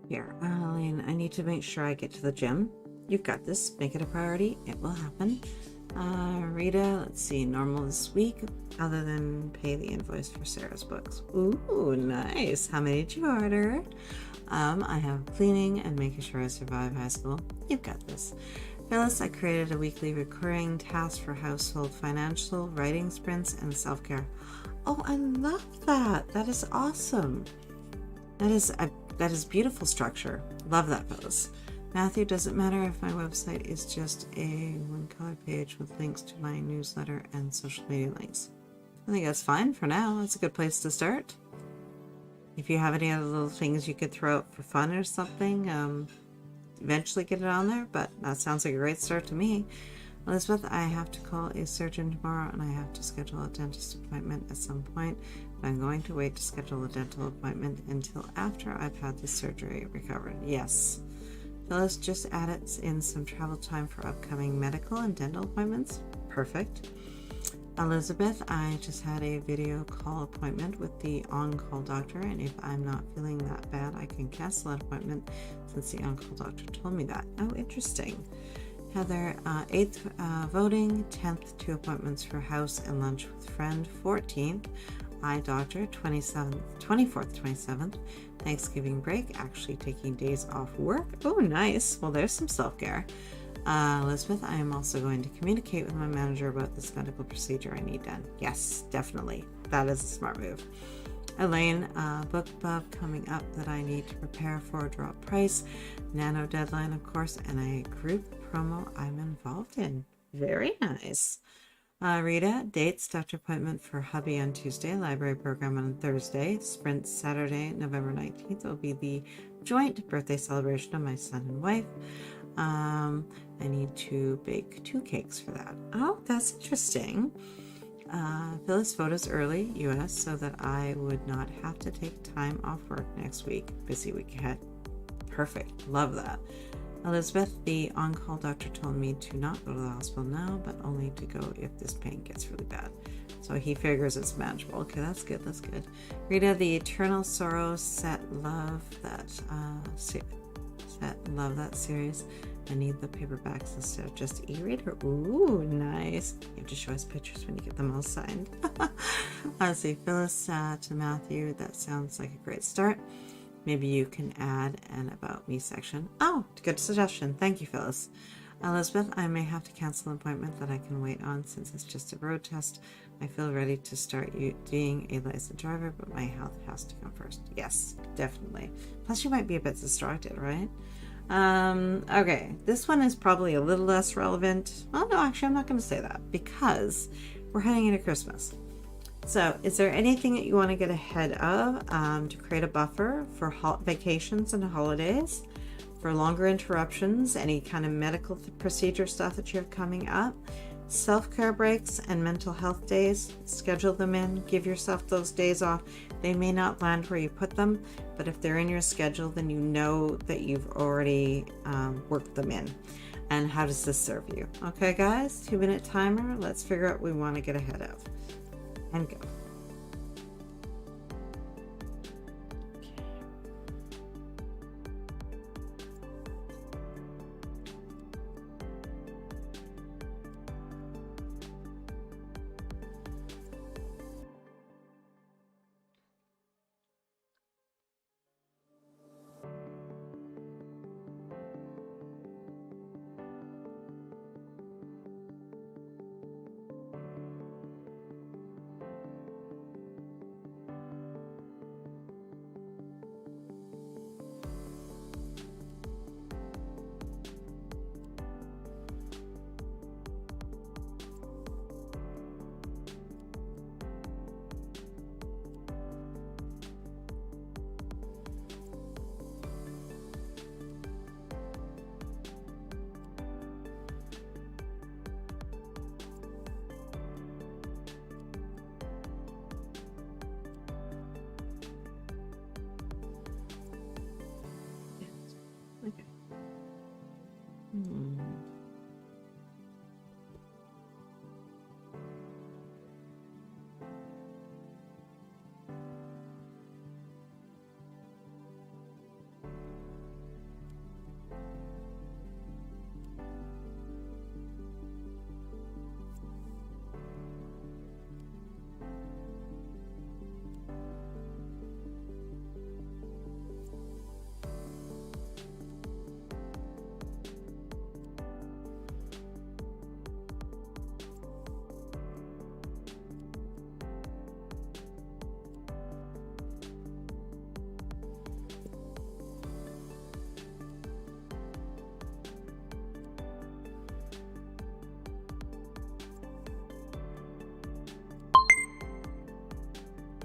Here, Eileen, I need to make sure I get to the gym. You've got this. Make it a priority. It will happen. Rita, let's see, normal this week, other than pay the invoice for Sarah's books. Ooh, nice. How many did you order? I have cleaning and making sure I survive high school. You've got this. Phyllis, I created a weekly recurring task for household financial, writing sprints, and self-care. Oh, I love that. That is awesome. That is beautiful structure. Love that, Phyllis. Matthew, does it matter if my website is just a one-color page with links to my newsletter and social media links? I think that's fine for now. That's a good place to start. If you have any other little things you could throw out for fun or something, eventually get it on there, but that sounds like a great start to me. Elizabeth, I have to call a surgeon tomorrow and I have to schedule a dentist appointment at some point, but I'm going to wait to schedule a dental appointment until after I've had the surgery recovered. Yes. Phyllis, just added in some travel time for upcoming medical and dental appointments. Perfect. Elizabeth, I just had a video call appointment with the on-call doctor, and if I'm not feeling that bad, I can cancel that appointment since the on-call doctor told me that. Oh, interesting. Heather, 8th voting, 10th 2 appointments for house and lunch with friend, 14th eye doctor, 24th, 27th, Thanksgiving break, actually taking days off work. Oh, nice. Well, there's some self-care. Elizabeth, I am also going to communicate with my manager about this medical procedure I need done. Yes, definitely. That is a smart move. Elaine, book club coming up that I need to prepare for a drop price, nano deadline, of course, and a group promo I'm involved in. Very nice. Rita, dates, doctor appointment for hubby on Tuesday, library program on Thursday, sprint Saturday, November 19th will be the joint birthday celebration of my son and wife. I need to bake 2 cakes for that. Oh, that's interesting. Phyllis photos early, US, so that I would not have to take time off work next week. Busy week ahead. Perfect. Love that. Elizabeth, the on-call doctor told me to not go to the hospital now, but only to go if this pain gets really bad. So he figures it's manageable. Okay, that's good. That's good. Rita, the Eternal Sorrow set love that series. I need the paperbacks instead of just e-reader. Ooh, nice. You have to show us pictures when you get them all signed. Let's see, Phyllis to Matthew. That sounds like a great start. Maybe you can add an About Me section. Oh, good suggestion. Thank you, Phyllis. Elizabeth, I may have to cancel an appointment that I can wait on since it's just a road test. I feel ready to start being a licensed driver, but my health has to come first. Yes, definitely. Plus, you might be a bit distracted, right? Okay, this one is probably a little less relevant. Well, no, actually, I'm not going to say that because we're heading into Christmas. So, is there anything that you want to get ahead of to create a buffer for vacations and holidays, for longer interruptions, any kind of medical procedure stuff that you have coming up, self-care breaks and mental health days? Schedule them in. Give yourself those days off. They may not land where you put them, but if they're in your schedule, then you know that you've already worked them in. And how does this serve you? Okay, guys, 2-minute timer. Let's figure out what we want to get ahead of. And go.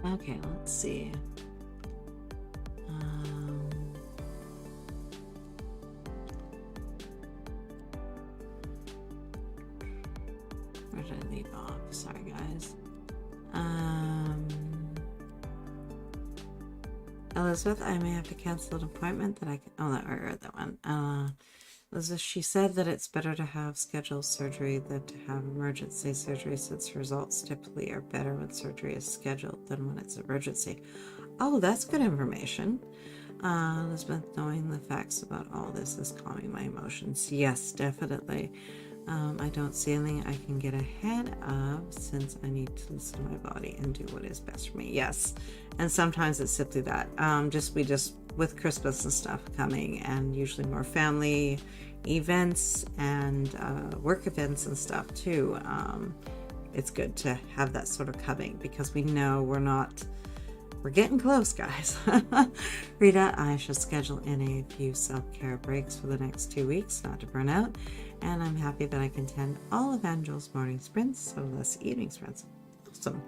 Okay, let's see. Where did I leave off? Sorry, guys. Elizabeth, I may have to cancel an appointment that I can. Oh, I read that one. Elizabeth, she said that it's better to have scheduled surgery than to have emergency surgery since results typically are better when surgery is scheduled than when it's emergency. Oh, that's good information. Elizabeth, knowing the facts about all this is calming my emotions. Yes, definitely. I don't see anything I can get ahead of since I need to listen to my body and do what is best for me. Yes. And sometimes it's simply that. We just with Christmas and stuff coming, and usually more family events and work events and stuff too. It's good to have that sort of coming because we know we're getting close, guys. Rita, I shall schedule in a few self-care breaks for the next 2 weeks, not to burn out. And I'm happy that I can attend all of Angel's morning sprints, so less evening sprints. Awesome.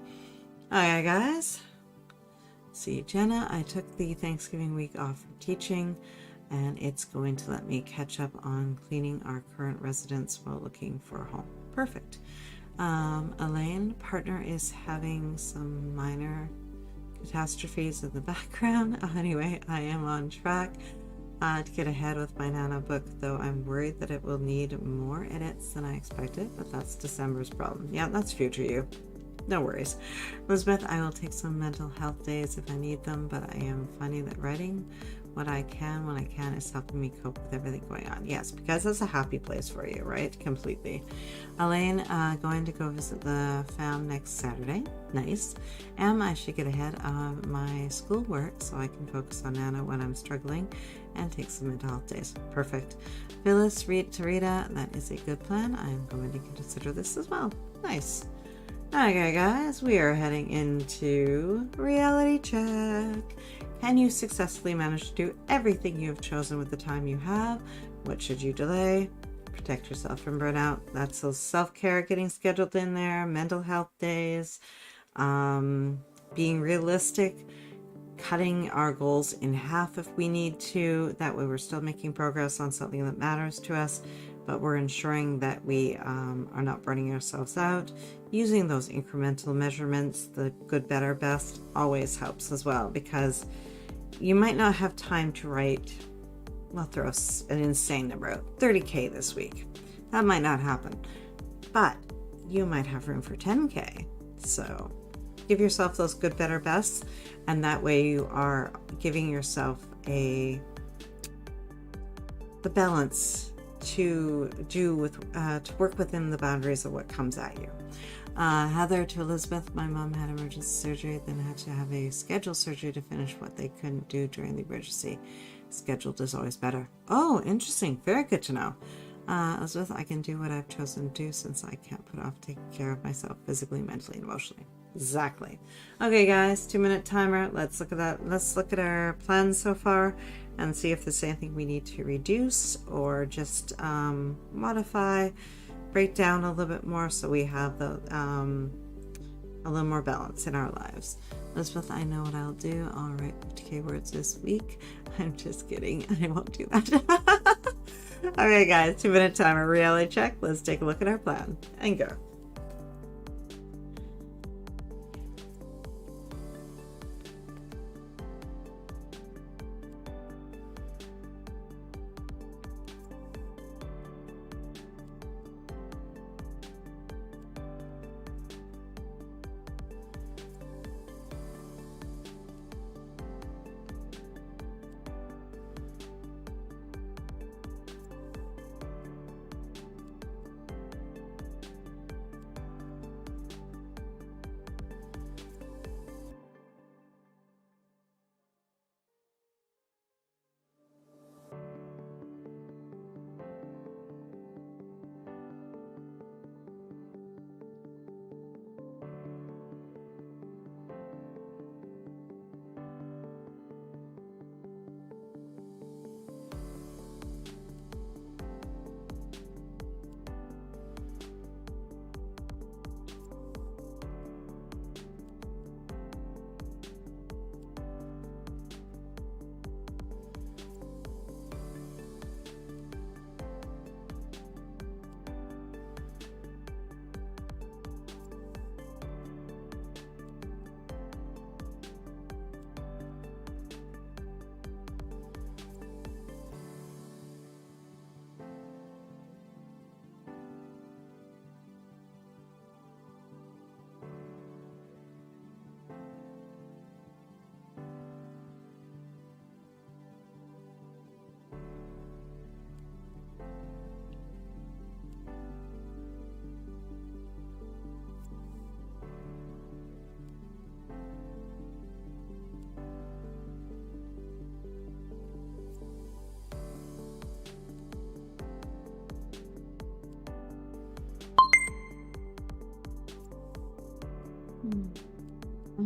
Okay, guys. See, Jenna, I took the Thanksgiving week off from teaching, and it's going to let me catch up on cleaning our current residence while looking for a home. Perfect. Elaine, partner is having some minor catastrophes in the background. Anyway, I am on track to get ahead with my Nana book, though I'm worried that it will need more edits than I expected, but that's December's problem. Yeah, that's future you. No worries. Elizabeth, I will take some mental health days if I need them, but I am finding that writing what I can when I can is helping me cope with everything going on. Yes, because it's a happy place for you, right? Completely. Elaine, going to go visit the fam next Saturday. Nice. I should get ahead of my schoolwork so I can focus on Nana when I'm struggling and take some mental health days. Perfect. Phyllis, read to Rita, that is a good plan. I'm going to consider this as well. Nice. Okay, guys, we are heading into reality check. Can you successfully manage to do everything you have chosen with the time you have? What should you delay? Protect yourself from burnout. That's those self-care getting scheduled in there, mental health days, being realistic, cutting our goals in half if we need to. That way we're still making progress on something that matters to us, but we're ensuring that we are not burning ourselves out. Using those incremental measurements, the good, better, best, always helps as well, because you might not have time to write, well, throw an insane number out, 30K this week. That might not happen, but you might have room for 10K. So give yourself those good, better, bests, and that way you are giving yourself the balance to work within the boundaries of what comes at you. Heather to Elizabeth, my mom had emergency surgery, then had to have a scheduled surgery to finish what they couldn't do during the emergency. Scheduled is always better. Oh, interesting. Very good to know. Elizabeth, I can do what I've chosen to do since I can't put off taking care of myself physically, mentally, and emotionally. Exactly. Okay, guys, 2-minute timer. Let's look at that. Let's look at our plans so far and see if there's anything we need to reduce or just modify, break down a little bit more so we have a little more balance in our lives. Elizabeth, I know what I'll do. I'll write 50K words this week. I'm just kidding. I won't do that. Okay, guys, 2-minute timer, reality check. Let's take a look at our plan and go.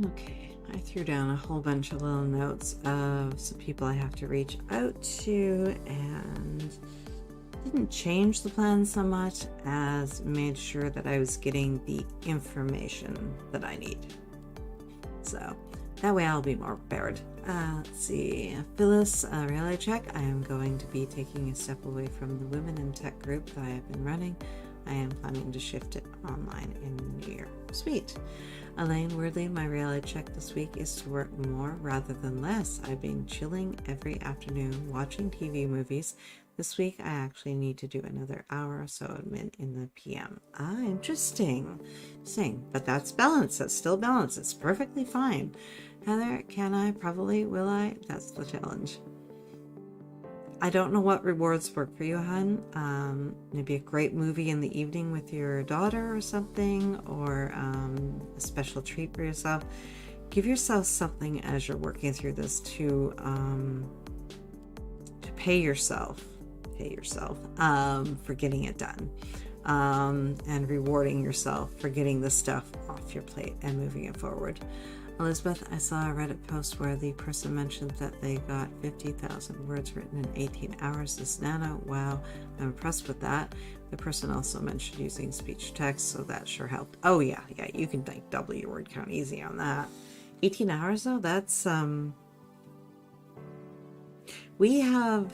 Okay, I threw down a whole bunch of little notes of some people I have to reach out to, and didn't change the plan so much as made sure that I was getting the information that I need. So that way I'll be more prepared. Let's see, Phyllis, reality check. I am going to be taking a step away from the Women in Tech group that I have been running. I am planning to shift it online in the new year. Sweet. Elaine, weirdly, my reality check this week is to work more rather than less. I've been chilling every afternoon, watching TV movies. This week, I actually need to do another hour or so admin in the PM. Interesting. But that's balance. That's still balance. It's perfectly fine. Heather, can I? Probably. Will I? That's the challenge. I don't know what rewards work for you, hon. Maybe a great movie in the evening with your daughter or something, or a special treat for yourself. Give yourself something as you're working through this to pay yourself for getting it done, and rewarding yourself for getting the stuff off your plate and moving it forward. Elizabeth, I saw a Reddit post where the person mentioned that they got 50,000 words written in 18 hours this nano. Wow, I'm impressed with that. The person also mentioned using speech text, so that sure helped. Oh yeah, you can like double your word count easy on that. 18 hours though, that's we have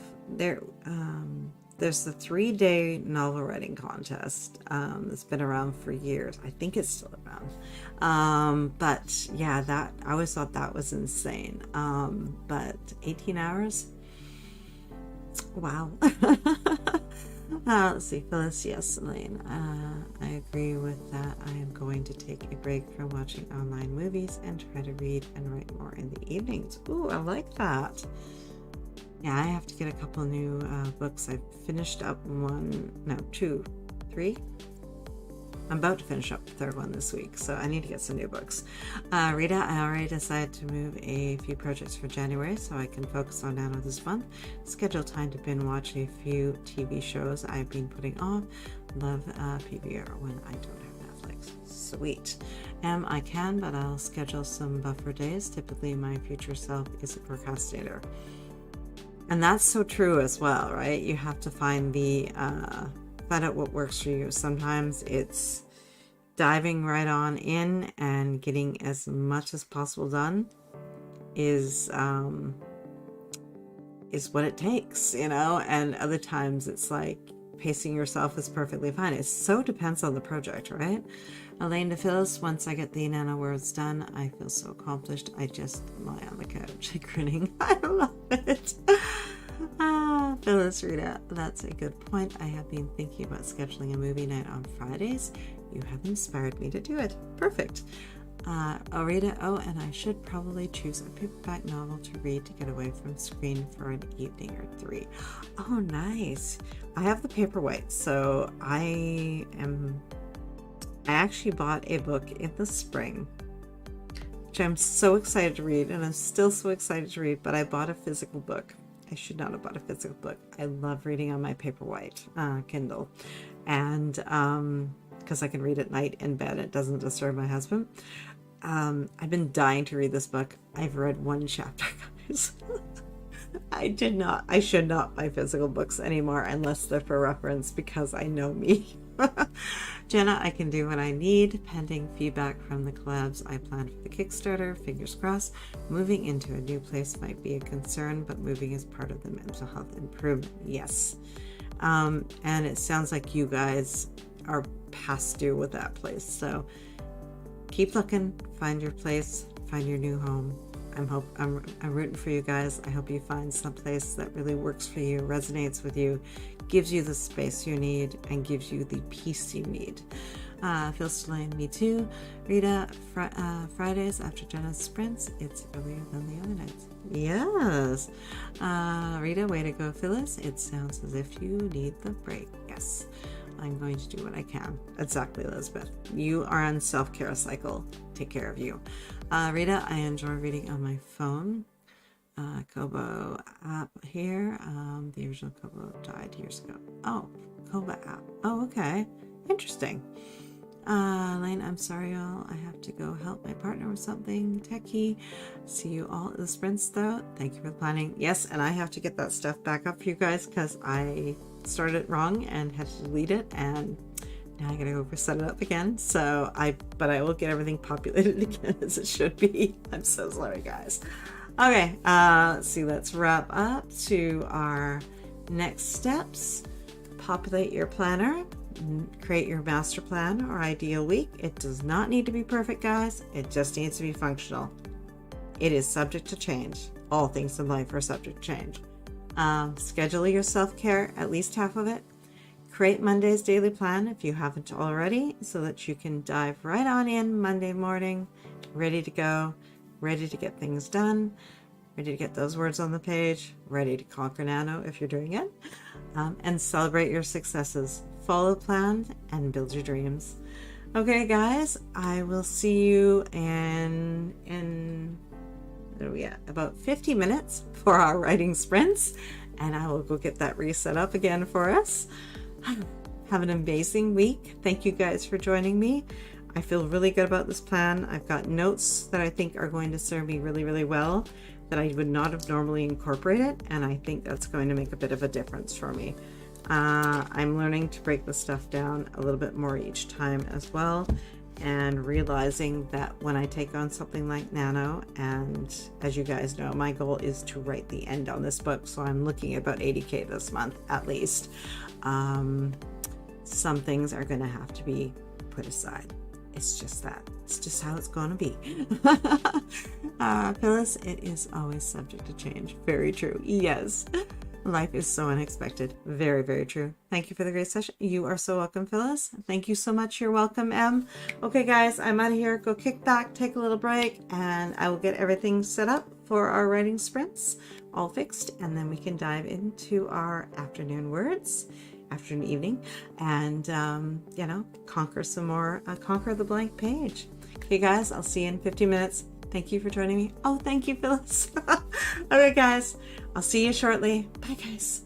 there's the 3-day novel writing contest that's been around for years. I think it's still around. But yeah, that I always thought that was insane. But 18 hours? Wow. Let's see, Phyllis, yes, Elaine. I agree with that. I am going to take a break from watching online movies and try to read and write more in the evenings. Ooh, I like that. Yeah, I have to get a couple new books. I've finished up 2, 3. I'm about to finish up the third one this week, so I need to get some new books. Rita, I already decided to move a few projects for January so I can focus on Nano this month. Schedule time to binge watch a few TV shows I've been putting off. Love PBR when I don't have Netflix. Sweet. I can, but I'll schedule some buffer days. Typically, my future self is a procrastinator. And that's so true as well, right? You have to find out what works for you. Sometimes it's diving right on in and getting as much as possible done is what it takes, and other times it's like pacing yourself is perfectly fine. It so depends on the project, right? Elaine to Phyllis, once I get the nano words done, I feel so accomplished. I just lie on the couch grinning. I love it. Phyllis, Rita, that's a good point. I have been thinking about scheduling a movie night on Fridays. You have inspired me to do it. Perfect. Rita, and I should probably choose a paperback novel to read to get away from screen for an evening or 3. Oh, nice. I have the Paperwhite, so I actually bought a book in the spring, which I'm so excited to read, and I'm still so excited to read, but I bought a physical book. I should not have bought a physical book. I love reading on my Paperwhite Kindle, and because I can read at night in bed, it doesn't disturb my husband. I've been dying to read this book. I've read 1 chapter, guys. I should not buy physical books anymore unless they're for reference, because I know me. Jenna, I can do what I need pending feedback from the collabs I planned for the Kickstarter. Fingers crossed. Moving into a new place might be a concern, but moving is part of the mental health improvement. Yes. And it sounds like you guys are past due with that place. So keep looking, find your place, find your new home. I'm rooting for you guys. I hope you find some place that really works for you, resonates with you, gives you the space you need, and gives you the peace you need. Phil Stellane, me too. Rita, Fridays after Jenna's sprints, it's earlier than the other nights. Yes. Rita, way to go, Phyllis. It sounds as if you need the break. Yes. I'm going to do what I can. Exactly, Elizabeth. You are on self-care cycle. Take care of you. Rita, I enjoy reading on my phone. Kobo app here. The original Kobo died years ago. Oh, Kobo app. Oh, okay. Interesting. Lane, I'm sorry, y'all. I have to go help my partner with something techie. See you all at the sprints, though. Thank you for planning. Yes, and I have to get that stuff back up for you guys because I started it wrong and had to delete it, and now I gotta go set it up again. But I will get everything populated again as it should be. I'm so sorry, guys. Okay, let's see. Let's wrap up to our next steps. Populate your planner. Create your master plan or ideal week. It does not need to be perfect, guys. It just needs to be functional. It is subject to change. All things in life are subject to change. Schedule your self-care, at least half of it. Create Monday's daily plan if you haven't already, so that you can dive right on in Monday morning, ready to go, ready to get things done, ready to get those words on the page, ready to conquer Nano if you're doing it, and celebrate your successes. Follow plan and build your dreams. Okay, guys, I will see you in what are we at? About 50 minutes for our writing sprints, and I will go get that reset up again for us. Have an amazing week. Thank you guys for joining me. I feel really good about this plan. I've got notes that I think are going to serve me really, really well that I would not have normally incorporated, and I think that's going to make a bit of a difference for me. I'm learning to break the stuff down a little bit more each time as well, and realizing that when I take on something like Nano, and as you guys know, my goal is to write the end on this book, so I'm looking at about 80K this month at least. Some things are going to have to be put aside. It's just that. It's just how it's going to be. Phyllis, it is always subject to change. Very true. Yes. Life is so unexpected. Very, very true. Thank you for the great session. You are so welcome, Phyllis. Thank you so much. You're welcome, Em. Okay, guys, I'm out of here. Go kick back, take a little break, and I will get everything set up for our writing sprints, all fixed, and then we can dive into our afternoon words, afternoon, evening, and, conquer some more, conquer the blank page. Okay, guys, I'll see you in 50 minutes. Thank you for joining me. Oh, thank you, Phyllis. Okay, guys, I'll see you shortly. Bye, guys.